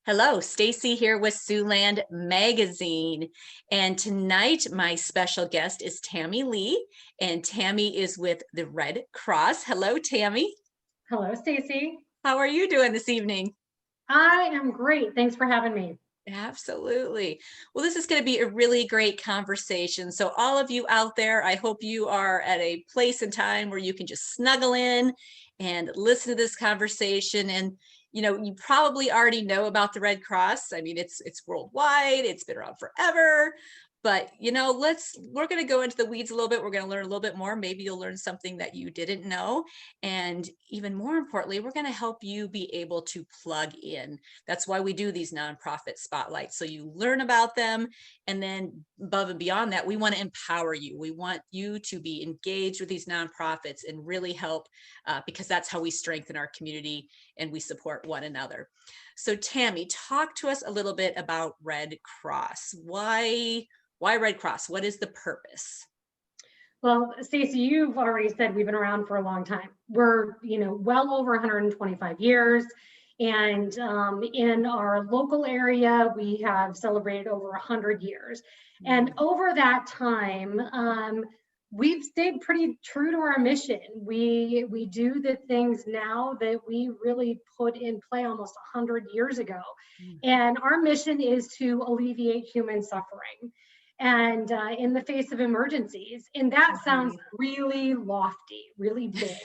Hello, Stacy here with Siouxland Magazine. And tonight, my special guest is Tammy Lee, and Tammy is with the Red Cross. Hello, Tammy. Hello, Stacy. How are you doing this evening? I am great. Thanks for having me. Absolutely. Well, this is going to be a really great conversation. So, all of you out there, I hope you are at a place and time where you can just snuggle in and listen to this conversation. And you probably already know about the Red Cross. I mean, it's worldwide. It's been around forever. But we're going to go into the weeds a little bit. We're going to learn a little bit more. Maybe you'll learn something that you didn't know. And even more importantly, we're going to help you be able to plug in. That's why we do these nonprofit spotlights. So you learn about them. And then above and beyond that, we want to empower you. We want you to be engaged with these nonprofits and really help because that's how we strengthen our community and we support one another. So Tammy, talk to us a little bit about Red Cross. Why Red Cross? What is the purpose? Well, Stacy, you've already said we've been around for a long time. We're, well over 125 years. And in our local area, we have celebrated over 100 years. And over that time, we've stayed pretty true to our mission. We do the things now that we really put in play almost 100 years ago. And our mission is to alleviate human suffering and in the face of emergencies. And that sounds really lofty, really big.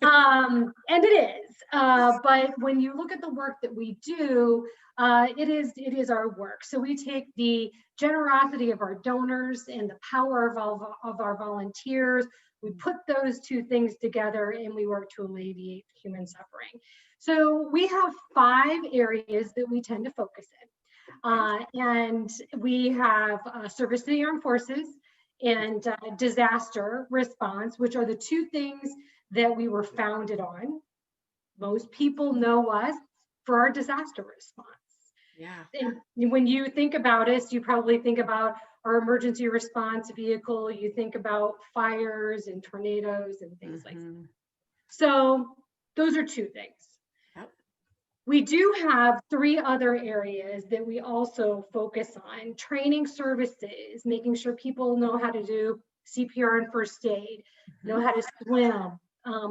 And it is. But when you look at the work that we do, it is our work. So we take the generosity of our donors and the power of our volunteers. We put those two things together and we work to alleviate human suffering. So we have 5 areas that we tend to focus in. And we have service to the armed forces and disaster response, which are the 2 things that we were founded on. Most people know us for our disaster response. Yeah. And when you think about us, you probably think about our emergency response vehicle. You think about fires and tornadoes and things like that. So those are 2 things. We do have 3 other areas that we also focus on: training services, making sure people know how to do CPR and first aid, know how to swim,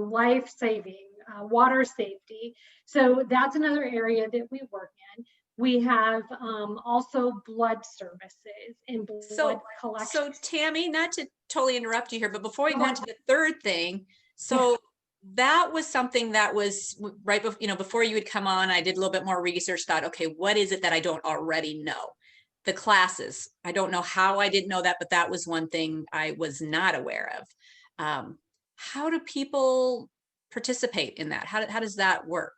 life saving, water safety. So that's another area that we work in. We have also blood services and blood collection. So Tammy, not to totally interrupt you here, but before we go into the 3rd thing, so that was something that was right before you had come on. I did a little bit more research, thought, okay, what is it that I don't already know? The classes. I don't know how I didn't know that, but that was one thing I was not aware of. How do people participate in that? How does that work?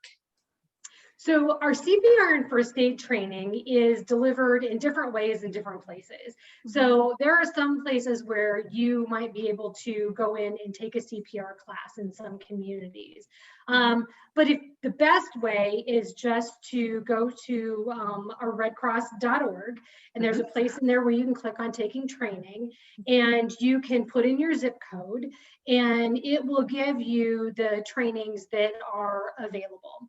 So our CPR and first aid training is delivered in different ways in different places. So there are some places where you might be able to go in and take a CPR class in some communities. But if the best way is just to go to our redcross.org, and there's a place in there where you can click on taking training, and you can put in your zip code, and it will give you the trainings that are available.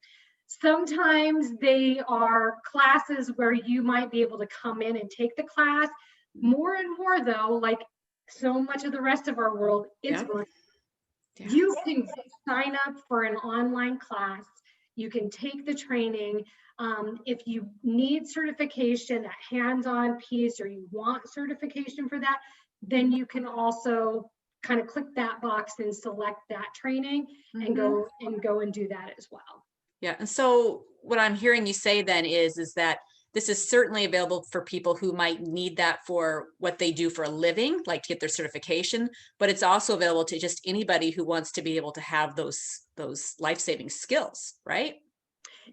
Sometimes they are classes where you might be able to come in and take the class. More and more though, like so much of the rest of our world, it's virtual. You can sign up for an online class. You can take the training. If you need certification, that hands-on piece, or you want certification for that, then you can also kind of click that box and select that training and go and do that as well. Yeah. And so what I'm hearing you say then is that this is certainly available for people who might need that for what they do for a living, like to get their certification, but it's also available to just anybody who wants to be able to have those life-saving skills, right?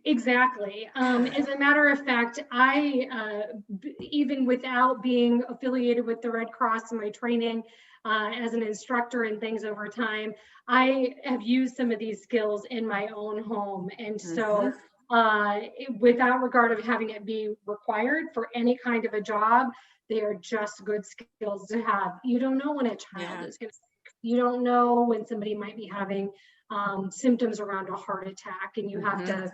Exactly. As a matter of fact, I, even without being affiliated with the Red Cross in my training as an instructor and things over time, I have used some of these skills in my own home. And so without regard of having it be required for any kind of a job, they are just good skills to have. You don't know when a child is going to, you don't know when somebody might be having symptoms around a heart attack, and you have to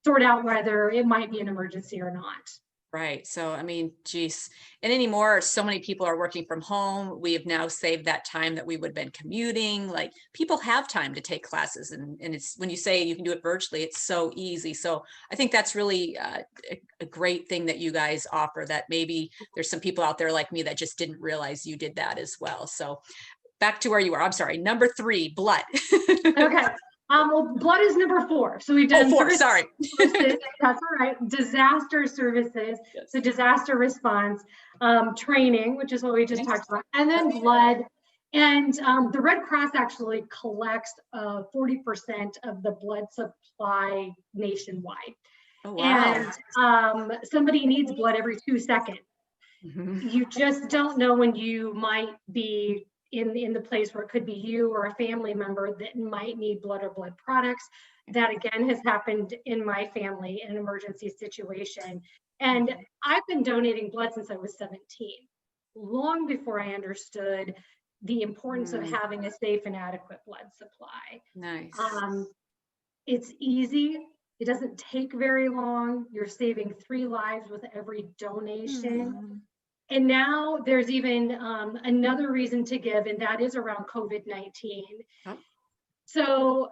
sort out whether it might be an emergency or not. Right. So, I mean, geez, and anymore, so many people are working from home. We have now saved that time that we would have been commuting. Like people have time to take classes, and it's when you say you can do it virtually, it's so easy. So I think that's really a great thing that you guys offer, that maybe there's some people out there like me that just didn't realize you did that as well. So back to where you are. I'm sorry. Number 3, blood. Okay. Well, blood is number 4. So we've done 4, sorry. services, that's all right. Disaster services, Yes. so disaster response, training, which is what we just talked about, and then blood. And the Red Cross actually collects 40% of the blood supply nationwide. Oh, wow. And somebody needs blood every 2 seconds. Mhm. You just don't know when you might be in the place where it could be you or a family member that might need blood or blood products. That again has happened in my family in an emergency situation. And I've been donating blood since I was 17, long before I understood the importance of having a safe and adequate blood supply. Nice. It's easy. It doesn't take very long. You're saving 3 lives with every donation. And now there's even another reason to give, and that is around COVID-19. Oh. So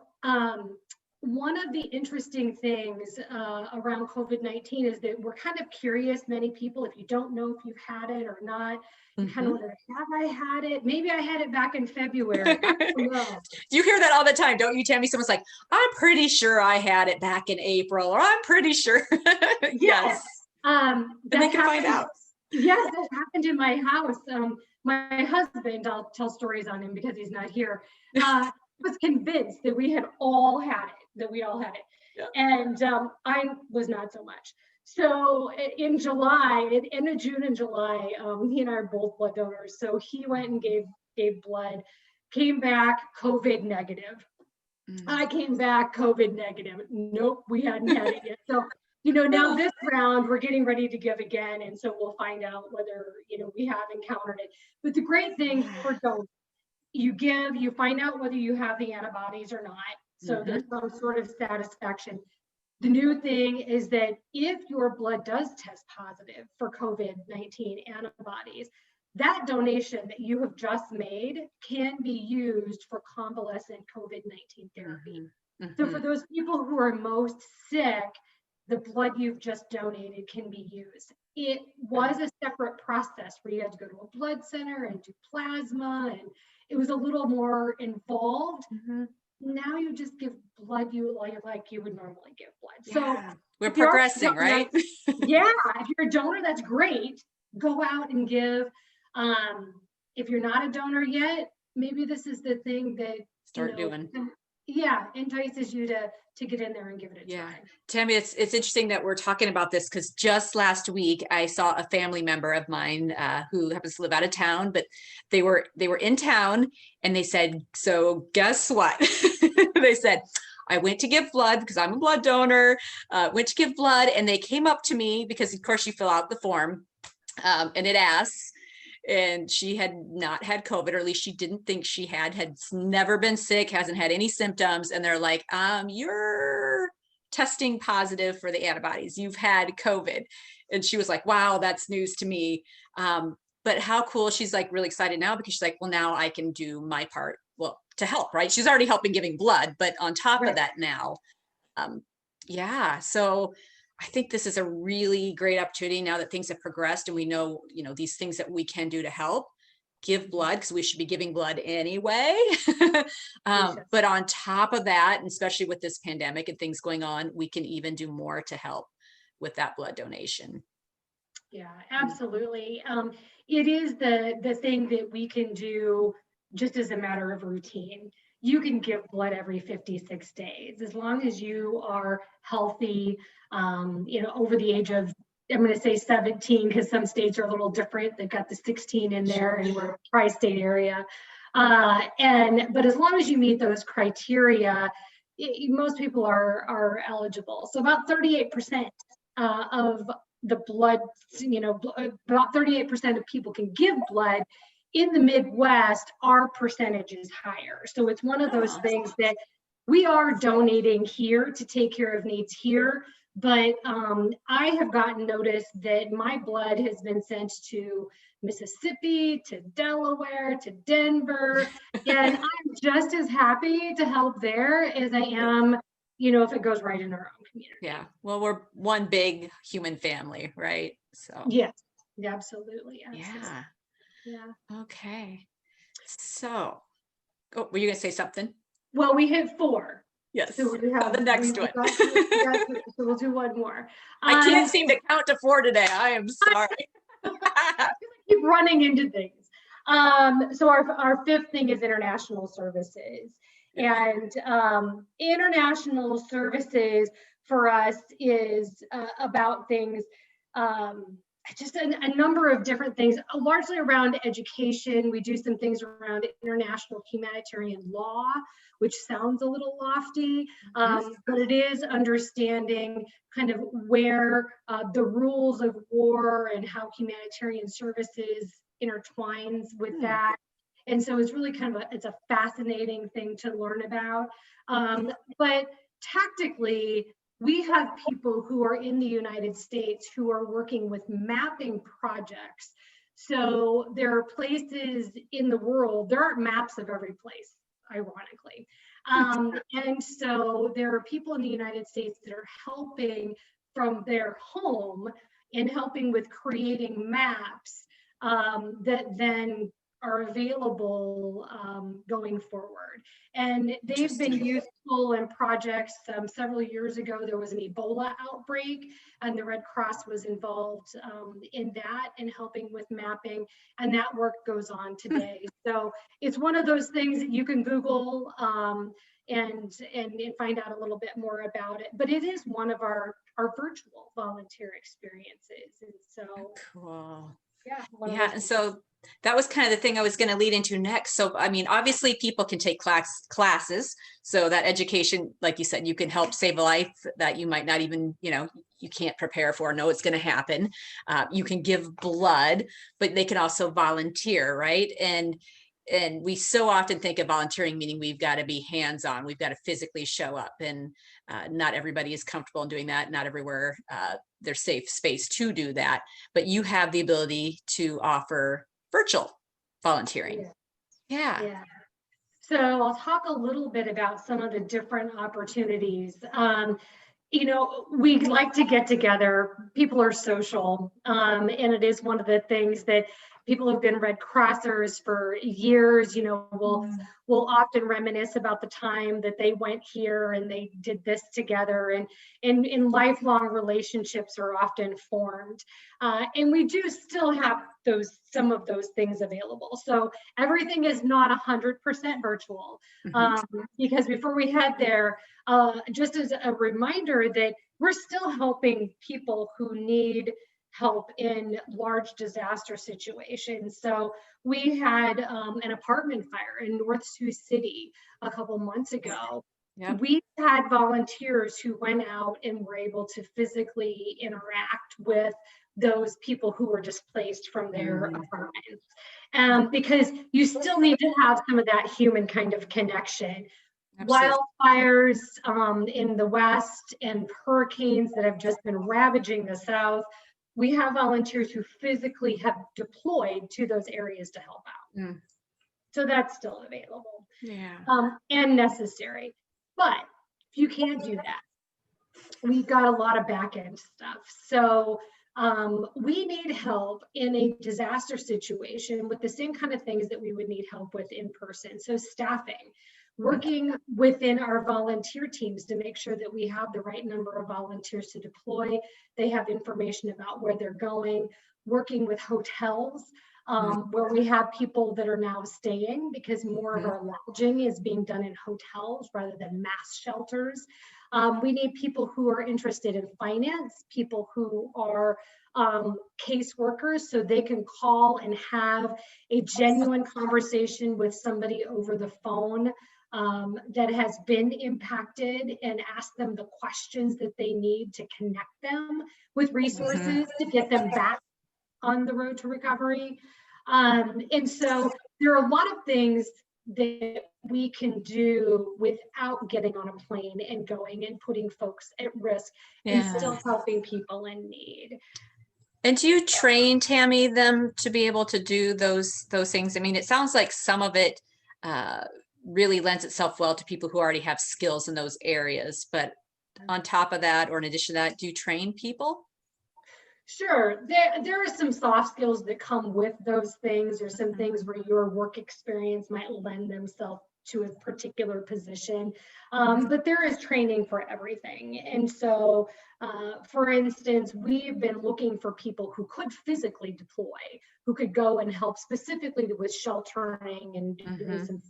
one of the interesting things around COVID-19 is that we're kind of curious, many people, if you don't know if you've had it or not, you kind of wonder, have I had it? Maybe I had it back in February. I don't know. You hear that all the time, don't you, Tammy? Someone's like, I'm pretty sure I had it back in April, or I'm pretty sure. Yes. And they can find out. Yes, that happened in my house. My husband, I'll tell stories on him because he's not here, was convinced that we had all had it, Yeah. And I was not so much. So in July, at end of June and July, he and I are both blood donors. So he went and gave blood, came back COVID negative. I came back COVID negative. Nope, we hadn't had it yet. So now this round we're getting ready to give again, and so we'll find out whether we have encountered it. But the great thing for donors, you give, you find out whether you have the antibodies or not. So there's some sort of satisfaction. The new thing is that if your blood does test positive for COVID-19 antibodies, that donation that you have just made can be used for convalescent COVID-19 therapy. So for those people who are most sick, the blood you've just donated can be used. It was a separate process where you had to go to a blood center and do plasma, and it was a little more involved. Now you just give blood like you would normally give blood. Yeah. So we're progressing, right? Yeah, if you're a donor, that's great. Go out and give. If you're not a donor yet, maybe this is the thing that Start doing. Entices you to get in there and give it a try. Tammy, it's interesting that we're talking about this, because just last week I saw a family member of mine who happens to live out of town, but they were in town, and they said, so guess what? They said, I went to give blood because I'm a blood donor, went to give blood, and they came up to me because of course you fill out the form and it asks, and she had not had COVID, or at least she didn't think she had never been sick, hasn't had any symptoms. And they're like, you're testing positive for the antibodies. You've had COVID. And she was like, wow, that's news to me. But how cool. She's like really excited now because she's like, well, now I can do my part, well, to help, right? She's already helping giving blood, but on top of that now, so I think this is a really great opportunity now that things have progressed and we know, these things that we can do to help. Give blood, because we should be giving blood anyway. But on top of that, and especially with this pandemic and things going on, we can even do more to help with that blood donation. Yeah, absolutely. It is the thing that we can do just as a matter of routine. You can give blood every 56 days, as long as you are healthy, over the age of, I'm going to say 17, because some states are a little different. They've got the 16 in there, and we're a tri-state area. But as long as you meet those criteria, most people are eligible. So about 38% of the blood, about 38% of people can give blood. In the Midwest, our percentage is higher. So it's one of those things that we are donating here to take care of needs here, But I have gotten notice that my blood has been sent to Mississippi, to Delaware, to Denver, and I'm just as happy to help there as I am, if it goes right in our own community. Yeah. Well, we're one big human family, right? So. Yes, absolutely. Yeah. Yeah. Okay. So, oh, were you gonna say something? Well, we hit 4. Yes. So we have the next one. yes, so we'll do one more. I can't seem to count to 4 today. I am sorry. Keep running into things. So our 5th thing is international services. And international services for us is about things, just a number of different things, largely around education. We do some things around international humanitarian law, which sounds a little lofty, but it is understanding kind of where the rules of war and how humanitarian services intertwines with that. And so it's really kind of it's a fascinating thing to learn about. But tactically, we have people who are in the United States who are working with mapping projects. So there are places in the world, there aren't maps of every place, ironically. And so there are people in the United States that are helping from their home and helping with creating maps that then are available going forward. And they've been useful in projects. Several years ago, there was an Ebola outbreak, and the Red Cross was involved in that and helping with mapping, and that work goes on today. So it's one of those things that you can Google and find out a little bit more about it. But it is one of our virtual volunteer experiences. And so cool. Yeah. And so that was kind of the thing I was going to lead into next. So, I mean, obviously people can take classes. So that education, like you said, you can help save a life that you might not even, you can't prepare for, know it's going to happen. You can give blood, but they can also volunteer, right? And we so often think of volunteering, meaning we've got to be hands-on, we've got to physically show up, and not everybody is comfortable in doing that. Not everywhere there's safe space to do that, but you have the ability to offer virtual volunteering. Yeah. So I'll talk a little bit about some of the different opportunities. We like to get together. People are social, and it is one of the things that people have been Red Crossers for years. We'll often reminisce about the time that they went here and they did this together, and lifelong relationships are often formed. And we do still have some of those things available. So everything is not 100% virtual, because before we head there, just as a reminder that we're still helping people who need help in large disaster situations. So we had an apartment fire in North Sioux City a couple months ago. Yep. We had volunteers who went out and were able to physically interact with those people who were displaced from their apartments, because you still need to have some of that human kind of connection. Absolutely. Wildfires in the West and hurricanes that have just been ravaging the South, we have volunteers who physically have deployed to those areas to help out. So that's still available, and necessary. But if you can't do that, we've got a lot of back end stuff. So we need help in a disaster situation with the same kind of things that we would need help with in person. So staffing, working within our volunteer teams to make sure that we have the right number of volunteers to deploy. They have information about where they're going, working with hotels, where we have people that are now staying, because more of our lodging is being done in hotels rather than mass shelters. We need people who are interested in finance, people who are caseworkers, so they can call and have a genuine conversation with somebody over the phone that has been impacted, and ask them the questions that they need to connect them with resources to get them back on the road to recovery. And so there are a lot of things that we can do without getting on a plane and going and putting folks at risk and still helping people in need. And do you train, Tammy, them to be able to do those things? I mean, it sounds like some of it really lends itself well to people who already have skills in those areas. But on top of that, or in addition to that, do you train people? Sure. There are some soft skills that come with those things, or some things where your work experience might lend themselves to a particular position. But there is training for everything. And so, for instance, we've been looking for people who could physically deploy, who could go and help specifically with sheltering and doing some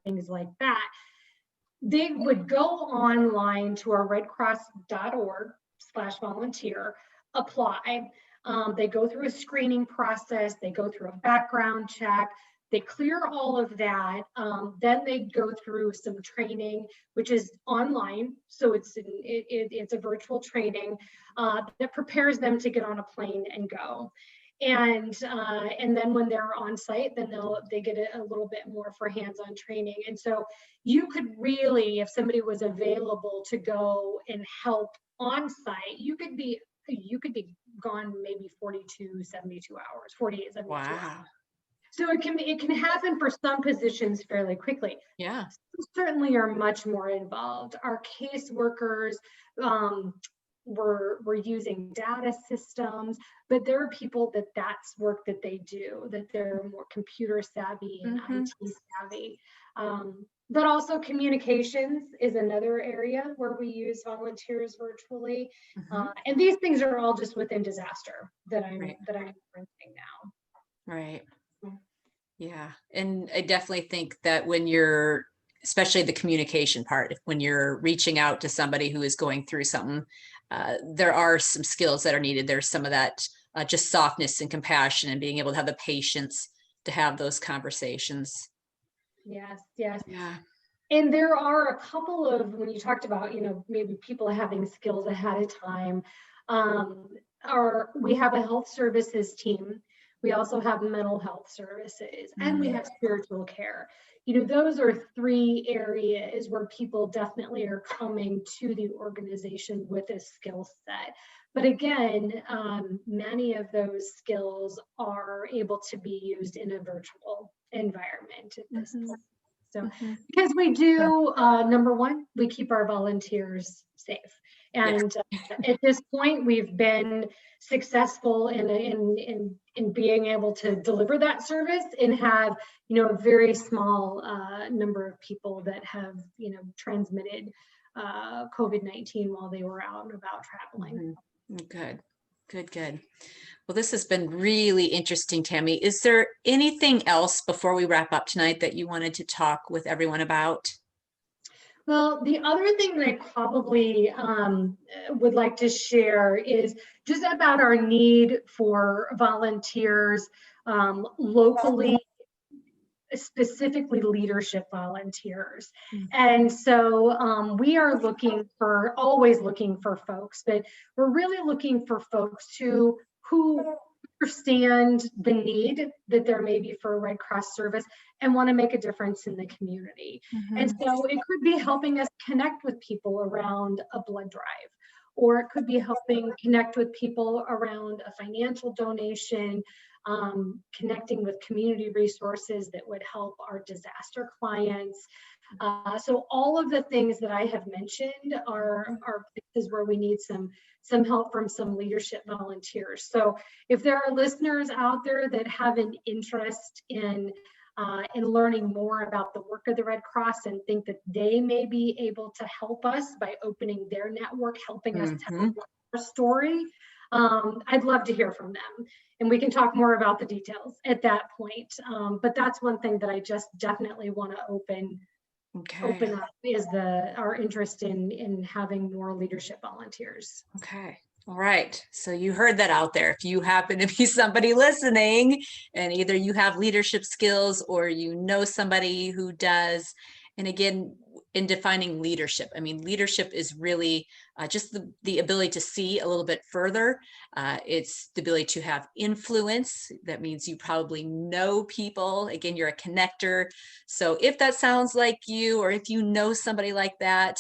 things like that. They would go online to our redcross.org/volunteer, apply. They go through a screening process, they go through a background check, they clear all of that. Then they go through some training, which is online. So it's a virtual training that prepares them to get on a plane and go. And then when they're on site, then they get a little bit more for hands-on training. And so you could really, if somebody was available to go and help on site, you could be gone maybe 42, 72 hours, 48, 72 hours. So it can happen for some positions fairly quickly. Yeah. Some certainly are much more involved. Our caseworkers, we're using data systems, but there are people that's work that they do, that they're more computer savvy and IT savvy. But also communications is another area where we use volunteers virtually. And these things are all just within disaster that I'm referencing now. Right. Yeah. And I definitely think that when you're, especially the communication part, when you're reaching out to somebody who is going through something, there are some skills that are needed. There's some of that just softness and compassion and being able to have the patience to have those conversations. Yes, yes. Yeah. And there are a couple of, when you talked about, maybe people having skills ahead of time, we have a health services team. We also have mental health services, and we have spiritual care. Those are 3 areas where people definitely are coming to the organization with a skill set. But again, many of those skills are able to be used in a virtual environment at this point. So, because we do, number one, we keep our volunteers safe. And at this point, we've been successful in being able to deliver that service and have, a very small number of people that have, transmitted COVID-19 while they were out and about traveling. Good. Well, this has been really interesting, Tammy. Is there anything else before we wrap up tonight that you wanted to talk with everyone about? Well, the other thing that I probably would like to share is just about our need for volunteers locally, specifically leadership volunteers. And so we are always looking for folks, but we're really looking for folks who understand the need that there may be for a Red Cross service and want to make a difference in the community. And so it could be helping us connect with people around a blood drive, or it could be helping connect with people around a financial donation, connecting with community resources that would help our disaster clients. So all of the things that I have mentioned are places where we need some help from some leadership volunteers. So if there are listeners out there that have an interest in learning more about the work of the Red Cross and think that they may be able to help us by opening their network, helping us tell our story, I'd love to hear from them. And we can talk more about the details at that point. But that's one thing that I just definitely want to open up is our interest in having more leadership volunteers. Okay. All right. So you heard that out there. If you happen to be somebody listening and either you have leadership skills or you know somebody who does, and again, in defining leadership. I mean, leadership is really just the ability to see a little bit further. It's the ability to have influence. That means you probably know people. Again, you're a connector. So if that sounds like you, or if you know somebody like that,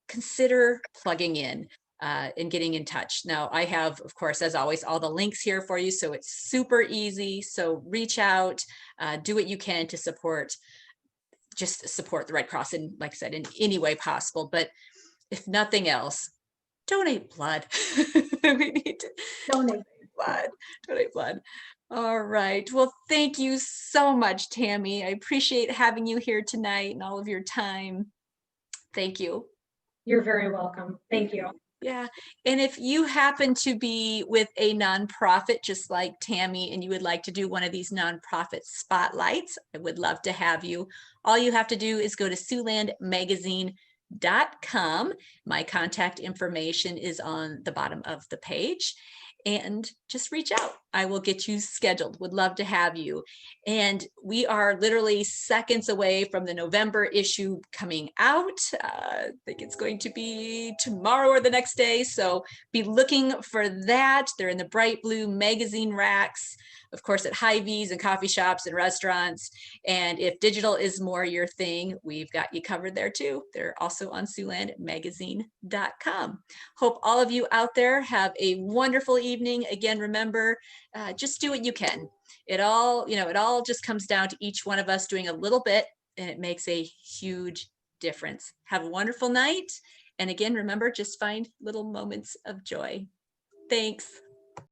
consider plugging in. And getting in touch. Now, I have, of course, as always, all the links here for you, so it's super easy. So reach out, do what you can to support the Red Cross in, like I said, in any way possible. But if nothing else, donate blood. We need to Donate. donate blood. All right. Well, thank you so much, Tammy. I appreciate having you here tonight and all of your time. Thank you. You're very welcome. Thank you. Yeah. And if you happen to be with a nonprofit, just like Tammy, and you would like to do one of these nonprofit spotlights, I would love to have you. All you have to do is go to SiouxlandMagazine.com. My contact information is on the bottom of the page. And just reach out. I will get you scheduled. Would love to have you. And we are literally seconds away from the November issue coming out. I think it's going to be tomorrow or the next day. So be looking for that. They're in the bright blue magazine racks, of course, at Hy-Vees and coffee shops and restaurants. And if digital is more your thing, we've got you covered there too. They're also on SiouxlandMagazine.com. Hope all of you out there have a wonderful evening. Again, remember, just do what you can. It all just comes down to each one of us doing a little bit, and it makes a huge difference. Have a wonderful night. And again, remember, just find little moments of joy. Thanks.